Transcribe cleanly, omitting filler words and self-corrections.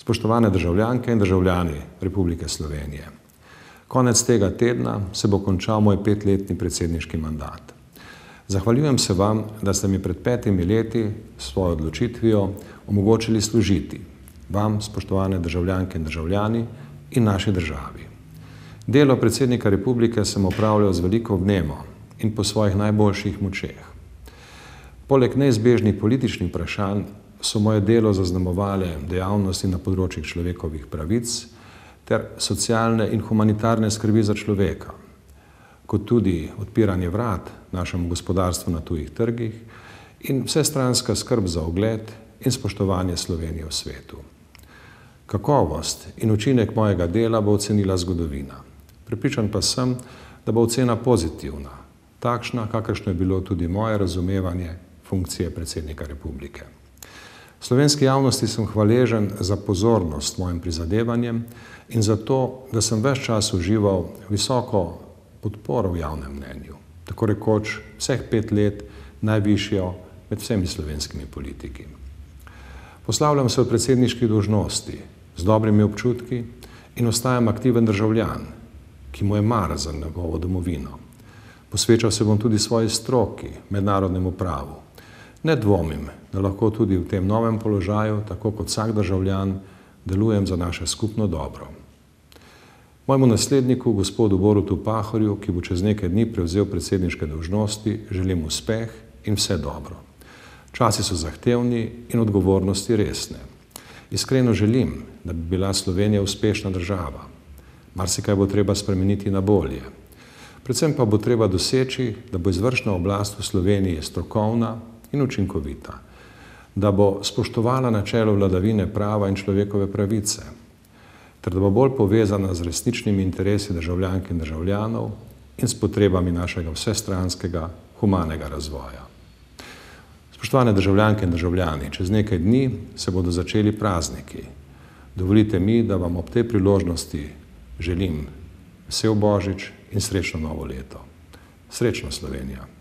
Spoštovane državljanke in državljani Republike Slovenije. Konec tega tedna se bo končal moj 5-letni predsedniški mandat. Zahvaljujem se vam, da ste mi pred 5 leti s svojo odločitvijo omogočili služiti vam, spoštovane državljanke in državljani, in naši državi. Delo predsednika Republike sem opravljal z veliko vnemo in po svojih najboljših močeh. Poleg neizbežnih političnih vprašanj so moje delo zaznamovale dejavnosti na področjih človekovih pravic ter socialne in humanitarne skrbi za človeka, kot tudi odpiranje vrat našemu gospodarstvu na tujih trgih in vsestranska skrb za ugled in spoštovanje Slovenije v svetu. Kakovost in učinek mojega dela bo ocenila zgodovina. Prepričan pa sem, da bo ocena pozitivna, takšna, kakršno je bilo tudi moje razumevanje funkcije predsednika Republike. Slovenski javnosti sem hvaležen za pozornost mojim prizadevanjem in za to, da sem ves čas užival visoko podporo v javnem mnenju, tako rekoč vseh 5 let najvišjo med vsemi slovenskimi politiki. Poslavljam se od predsedniških dolžnosti z dobrimi občutki in ostajam aktiven državljan, ki mu je mar za njegovo domovino. Posvečal se bom tudi svoji stroki, mednarodnemu pravu. Ne dvomim, da lahko tudi v tem novem položaju, tako kot vsak državljan, delujem za naše skupno dobro. Mojemu nasledniku, gospodu Borutu Pahorju, ki bo čez nekaj dni prevzel predsedniške dolžnosti, želim uspeh in vse dobro. Časi so zahtevni in odgovornosti resne. Iskreno želim, da bi bila Slovenija uspešna država. Marsikaj bo treba spremeniti na bolje. Predvsem pa bo treba doseči, da bo izvršna oblast v Sloveniji strokovna in učinkovita, da bo spoštovala načelo vladavine prava in človekove pravice, ter da bo bolj povezana z resničnimi interesi državljank in državljanov in s potrebami našega vsestranskega, humanega razvoja. Spoštovane državljanke in državljani, čez nekaj dni se bodo začeli prazniki. Dovolite mi, da vam ob tej priložnosti želim vesel Božič in srečno novo leto. Srečno Slovenija!